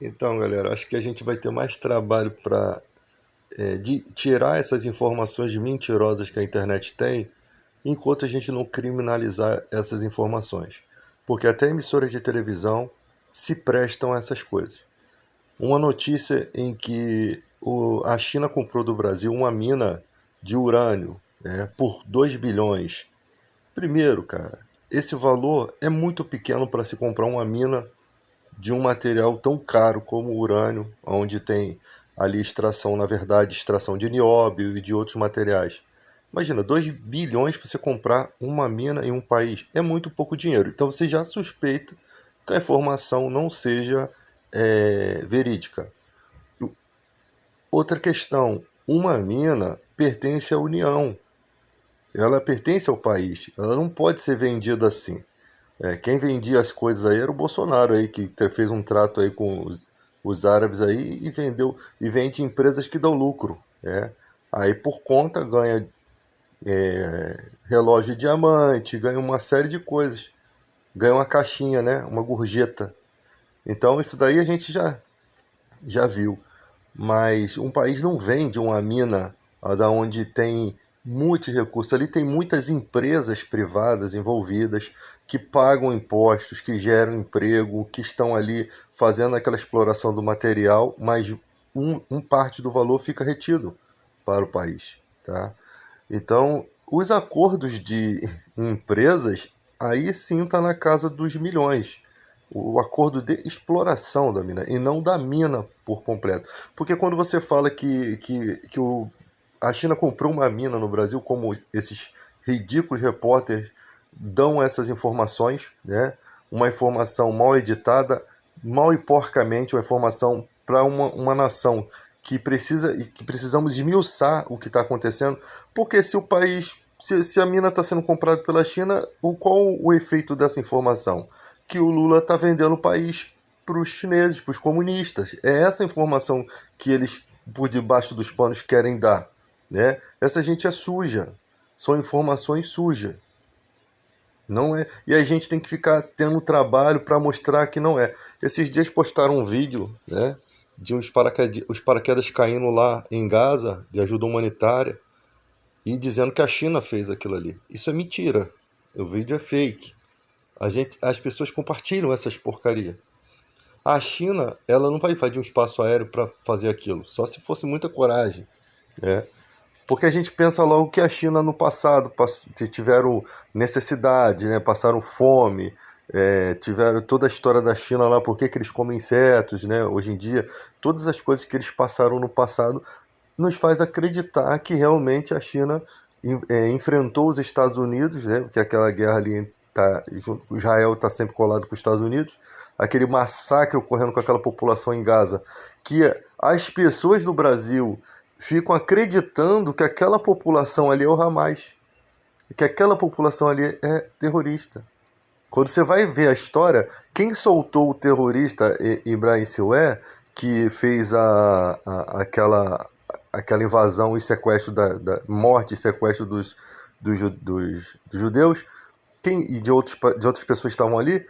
Então, galera, acho que a gente vai ter mais trabalho para tirar essas informações mentirosas que a internet tem, enquanto a gente não criminalizar essas informações. Porque até emissoras de televisão se prestam a essas coisas. Uma notícia em que a China comprou do Brasil uma mina de urânio, por 2 bilhões. Primeiro, cara, esse valor é muito pequeno para se comprar uma mina de um material tão caro como o urânio, onde tem ali extração, na verdade, extração de nióbio e de outros materiais. Imagina, 2 bilhões para você comprar uma mina em um país. É muito pouco dinheiro. Então você já suspeita que a informação não seja verídica. Outra questão, uma mina pertence à União. Ela pertence ao país. Ela não pode ser vendida assim. Quem vendia as coisas aí era o Bolsonaro aí, que fez um trato aí com os árabes aí e vendeu, e vende empresas que dão lucro. Aí por conta ganha relógio de diamante, ganha uma série de coisas. Ganha uma caixinha, né? Uma gorjeta. Então isso daí a gente já viu. Mas um país não vende uma mina da onde tem muitos recursos. Ali tem muitas empresas privadas envolvidas que pagam impostos, que geram emprego, que estão ali fazendo aquela exploração do material, mas um parte do valor fica retido para o país, tá? Então, os acordos de empresas, aí sim está na casa dos milhões. O acordo de exploração da mina e não da mina por completo. Porque quando você fala que a China comprou uma mina no Brasil, como esses ridículos repórteres dão essas informações, né? Uma informação mal editada, mal e porcamente, uma informação para uma nação que precisa e que precisamos esmiuçar o que está acontecendo, porque se o país, se a mina está sendo comprada pela China, qual o efeito dessa informação? Que o Lula está vendendo o país para os chineses, para os comunistas. É essa informação que eles, por debaixo dos panos, querem dar, né? Essa gente é suja, são informações sujas. Não é. E a gente tem que ficar tendo trabalho para mostrar que não é. Esses dias postaram um vídeo, né, de os paraquedas caindo lá em Gaza, de ajuda humanitária, e dizendo que a China fez aquilo ali. Isso é mentira. O vídeo é fake. As pessoas compartilham essas porcarias. A China, ela não vai invadir um espaço aéreo para fazer aquilo, só se fosse muita coragem, né? Porque a gente pensa logo que a China no passado tiveram necessidade, né? Passaram fome, tiveram toda a história da China lá, por que eles comem insetos, né? Hoje em dia, todas as coisas que eles passaram no passado nos faz acreditar que realmente a China enfrentou os Estados Unidos, né? Porque aquela guerra ali, Israel está sempre colado com os Estados Unidos, aquele massacre ocorrendo com aquela população em Gaza, que as pessoas do Brasil ficam acreditando que aquela população ali é o Hamas, que aquela população ali é terrorista. Quando você vai ver a história, quem soltou o terrorista Ibrahim Siwé, que fez aquela invasão e sequestro, da morte e sequestro dos judeus, e de outras pessoas que estavam ali,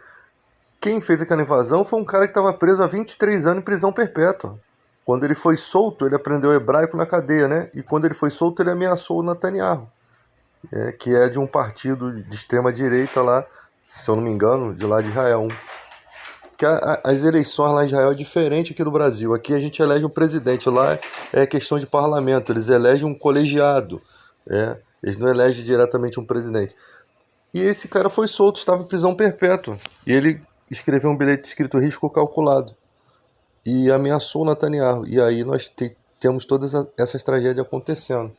quem fez aquela invasão foi um cara que estava preso há 23 anos em prisão perpétua. Quando ele foi solto, ele aprendeu hebraico na cadeia, né? E quando ele foi solto, ele ameaçou o Netanyahu, que é de um partido de extrema direita lá, se eu não me engano, de lá de Israel. Que as eleições lá em Israel é diferente aqui do Brasil. Aqui a gente elege um presidente, lá é questão de parlamento, eles elegem um colegiado, eles não elegem diretamente um presidente. E esse cara foi solto, estava em prisão perpétua. E ele escreveu um bilhete escrito risco calculado e ameaçou o Netanyahu. E aí nós temos todas essas tragédias acontecendo.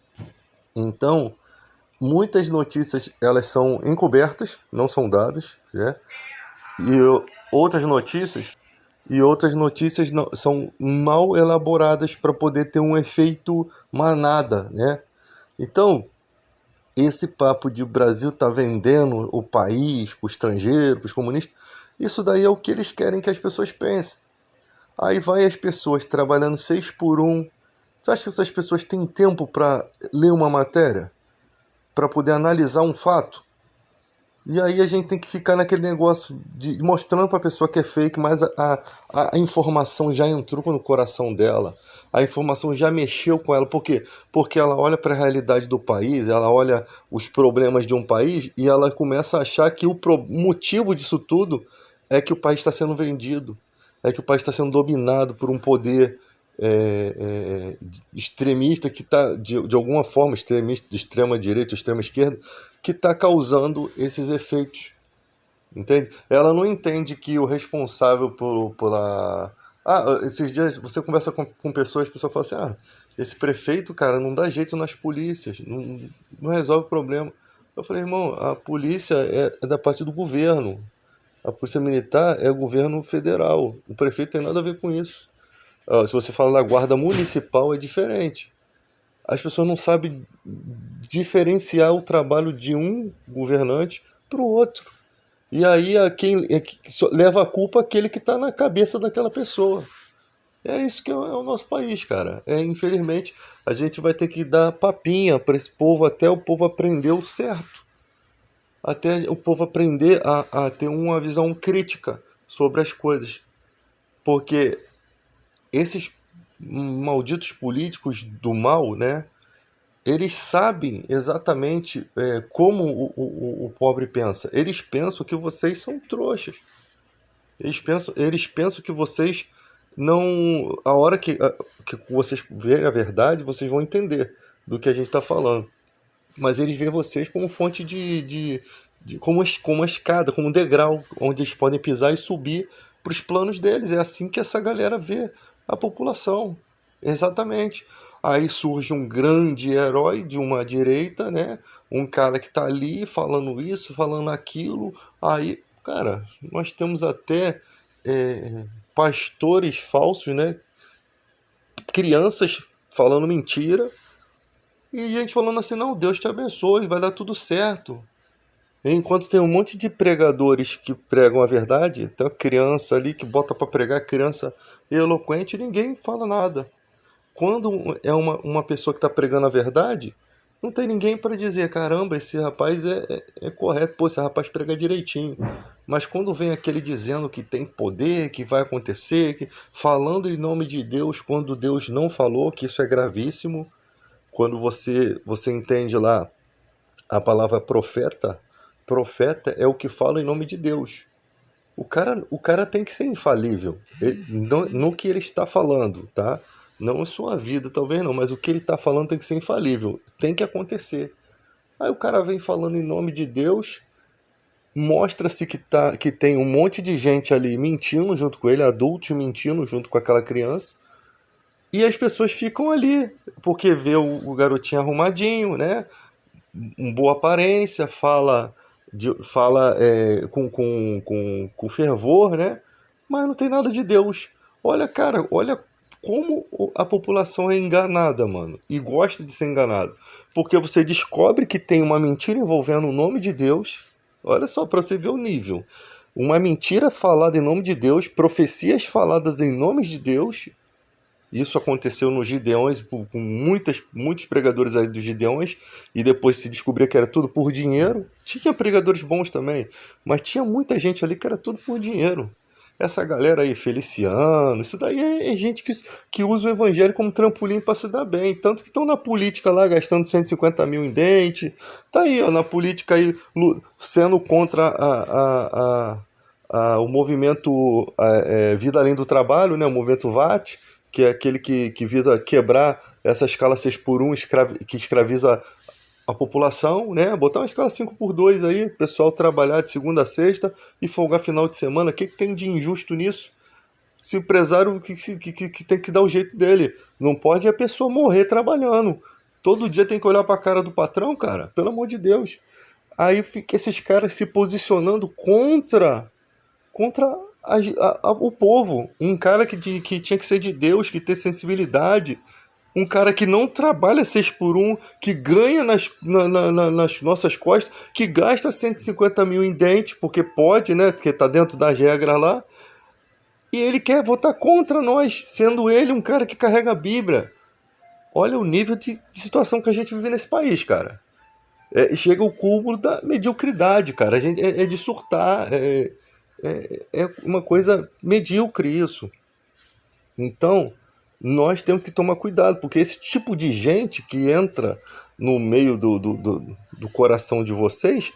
Então, muitas notícias elas são encobertas, não são dadas, né? E outras notícias são mal elaboradas para poder ter um efeito manada, né? Então, esse papo de o Brasil tá vendendo o país para o estrangeiro, para os comunistas, isso daí é o que eles querem que as pessoas pensem. Aí vai as pessoas trabalhando 6 por 1. Você acha que essas pessoas têm tempo para ler uma matéria? Para poder analisar um fato? E aí a gente tem que ficar naquele negócio de mostrando para a pessoa que é fake, mas a informação já entrou no coração dela. A informação já mexeu com ela. Por quê? Porque ela olha para a realidade do país, ela olha os problemas de um país e ela começa a achar que o motivo disso tudo é que o país está sendo vendido, é que o país está sendo dominado por um poder extremista que está, de alguma forma, extremista, de extrema direita, extrema esquerda, que está causando esses efeitos, entende? Ela não entende que o responsável pela... Ah, esses dias você conversa com pessoas, a pessoa fala assim, ah, esse prefeito, cara, não dá jeito nas polícias, não resolve o problema. Eu falei, irmão, a polícia é da parte do governo, a polícia militar é o governo federal, o prefeito tem nada a ver com isso. Ah, se você fala da guarda municipal, é diferente. As pessoas não sabem diferenciar o trabalho de um governante para o outro. E aí leva a culpa aquele que está na cabeça daquela pessoa. É isso que é o nosso país, cara. Infelizmente, a gente vai ter que dar papinha para esse povo até o povo aprender o certo. Até o povo aprender a ter uma visão crítica sobre as coisas. Porque esses malditos políticos do mal, né? Eles sabem exatamente como o pobre pensa. Eles pensam que vocês são trouxas. Eles pensam que vocês não. A hora que vocês verem a verdade, vocês vão entender do que a gente está falando. Mas eles veem vocês como fonte como uma escada, como um degrau, onde eles podem pisar e subir para os planos deles. É assim que essa galera vê a população. Exatamente. Aí surge um grande herói de uma direita, né? Um cara que tá ali falando isso, falando aquilo. Aí, cara, nós temos até pastores falsos, né? Crianças falando mentira. E gente falando assim, não, Deus te abençoe, vai dar tudo certo. Enquanto tem um monte de pregadores que pregam a verdade, tem uma criança ali que bota para pregar, criança eloquente, ninguém fala nada. Quando é uma pessoa que está pregando a verdade, não tem ninguém para dizer, caramba, esse rapaz é correto, pô, esse rapaz prega direitinho. Mas quando vem aquele dizendo que tem poder, que vai acontecer, falando em nome de Deus, quando Deus não falou, que isso é gravíssimo, quando você entende lá a palavra profeta, profeta é o que fala em nome de Deus. O cara tem que ser infalível no que ele está falando, tá? Não em sua vida, talvez não, mas o que ele está falando tem que ser infalível, tem que acontecer. Aí o cara vem falando em nome de Deus, mostra-se que tem um monte de gente ali mentindo junto com ele, adultos mentindo junto com aquela criança, e as pessoas ficam ali, porque vê o garotinho arrumadinho, né? Boa aparência, fala com fervor, né? Mas não tem nada de Deus. Olha, cara, olha como a população é enganada, mano. E gosta de ser enganado. Porque você descobre que tem uma mentira envolvendo o nome de Deus. Olha só, para você ver o nível. Uma mentira falada em nome de Deus, profecias faladas em nome de Deus. Isso aconteceu nos Gideões, com muitos pregadores aí dos Gideões, e depois se descobria que era tudo por dinheiro. Tinha pregadores bons também, mas tinha muita gente ali que era tudo por dinheiro. Essa galera aí, Feliciano, isso daí é gente que usa o evangelho como trampolim para se dar bem. Tanto que estão na política lá, gastando 150 mil em dente. Tá aí, ó, na política aí, sendo contra o movimento Vida Além do Trabalho, né, o movimento VAT, que é aquele que visa quebrar essa escala 6x1 que escraviza a população, né? Botar uma escala 5x2 aí, pessoal trabalhar de segunda a sexta e folgar final de semana. O que tem de injusto nisso? Se o empresário que tem que dar o jeito dele. Não pode a pessoa morrer trabalhando. Todo dia tem que olhar para a cara do patrão, cara. Pelo amor de Deus. Aí fica esses caras se posicionando contra o povo. Um cara que tinha que ser de Deus, que ter sensibilidade. Um cara que não trabalha 6x1, que ganha nas nossas costas, que gasta 150 mil em dente, porque pode, né? Porque tá dentro das regras lá. E ele quer votar contra nós, sendo ele um cara que carrega a Bíblia. Olha o nível de situação que a gente vive nesse país, cara. Chega o cúmulo da mediocridade, cara. A gente, é de surtar. É uma coisa medíocre isso. Então, nós temos que tomar cuidado, porque esse tipo de gente que entra no meio do coração de vocês,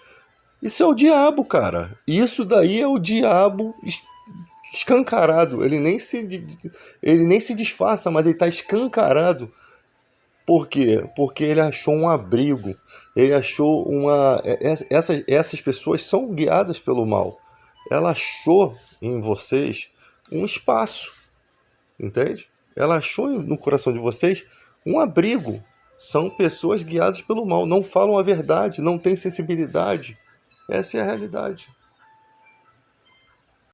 isso é o diabo, cara. Isso daí é o diabo escancarado. Ele nem se disfarça, mas ele está escancarado. Por quê? Porque ele achou um abrigo. Ele achou uma. Essas pessoas são guiadas pelo mal. Ela achou em vocês um espaço, entende? Ela achou no coração de vocês um abrigo. São pessoas guiadas pelo mal. Não falam a verdade, não têm sensibilidade. Essa é a realidade.